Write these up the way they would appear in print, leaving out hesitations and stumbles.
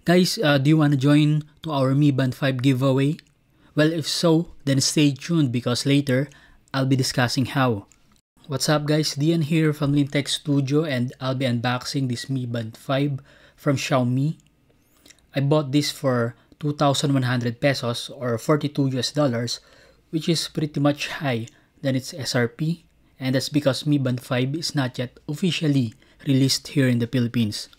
Guys, do you want to join to our Mi Band 5 giveaway? Well, if so, then stay tuned because later, I'll be discussing how. What's up guys, Dian here from Lintech Studio and I'll be unboxing this Mi Band 5 from Xiaomi. I bought this for 2,100 pesos or 42 US dollars, which is pretty much high than its SRP, and that's because Mi Band 5 is not yet officially released here in the Philippines.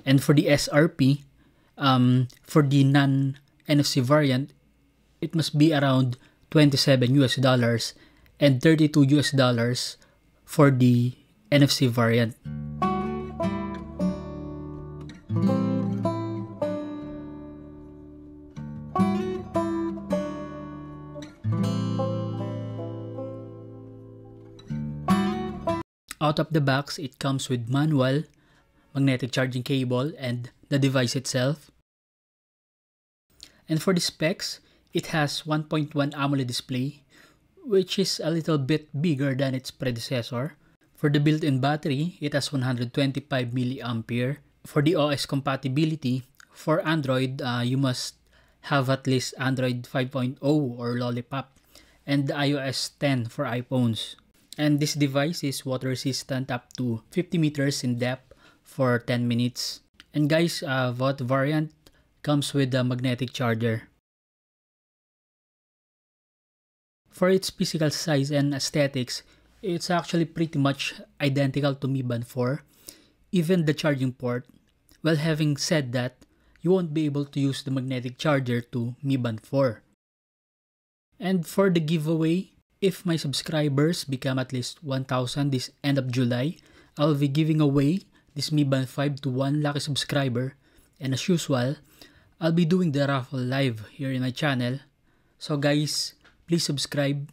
And for the SRP, for the non-NFC variant, it must be around 27 US dollars and 32 US dollars for the NFC variant. Out of the box, it comes with manual, magnetic charging cable, and the device itself. And for the specs, it has 1.1 AMOLED display, which is a little bit bigger than its predecessor. For the built-in battery, it has 125 mAh. For the OS compatibility, for Android, you must have at least Android 5.0 or Lollipop, and the iOS 10 for iPhones. And this device is water resistant up to 50 meters in depth for 10 minutes. And guys, both variant comes with a magnetic charger. For its physical size and aesthetics, it's actually pretty much identical to Mi Band 4, even the charging port. Well, having said that, you won't be able to use the magnetic charger to Mi Band 4. And for the giveaway, if my subscribers become at least 1,000 this end of July, I'll be giving away this Mi Band 5 to one lucky subscriber. And as usual, I'll be doing the raffle live here in my channel. So guys, please subscribe.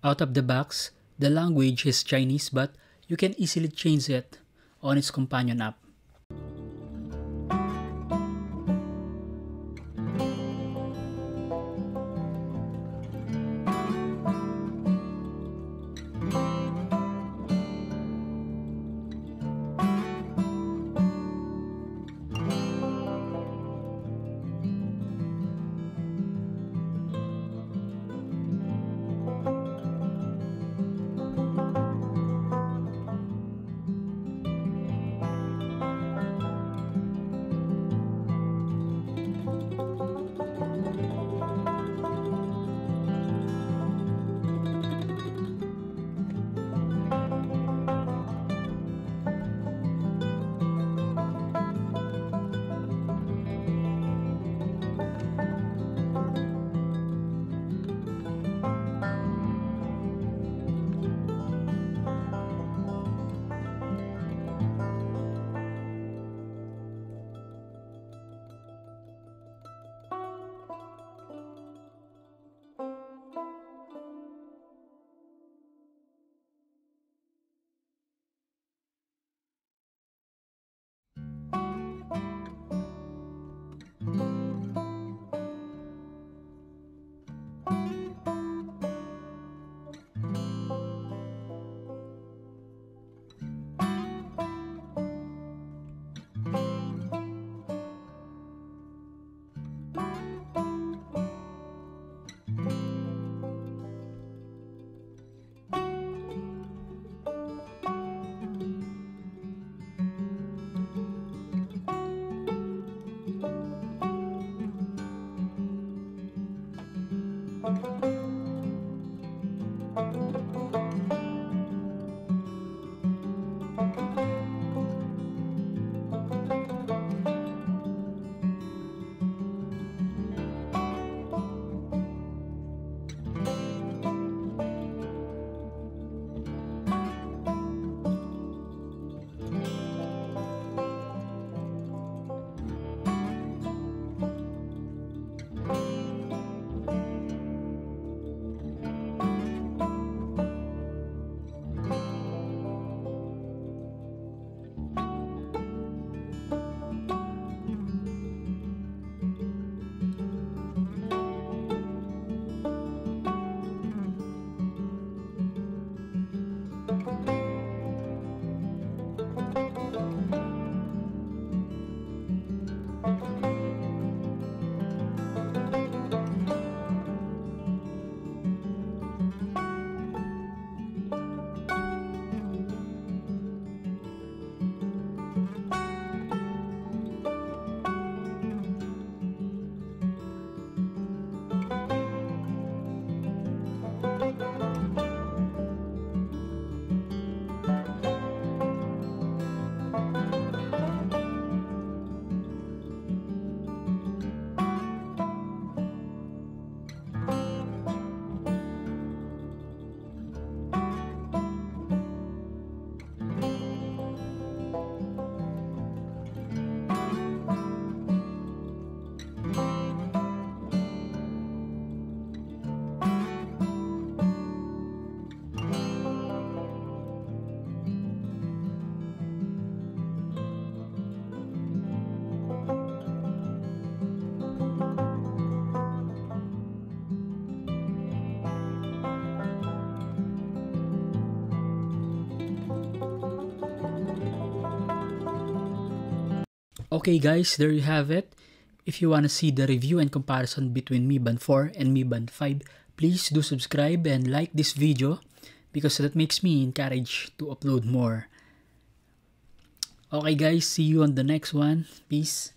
Out of the box, the language is Chinese, but you can easily change it on its companion app. Okay guys, there you have it. If you want to see the review and comparison between Mi Band 4 and Mi Band 5, please do subscribe and like this video because that makes me encouraged to upload more. Okay guys, see you on the next one. Peace.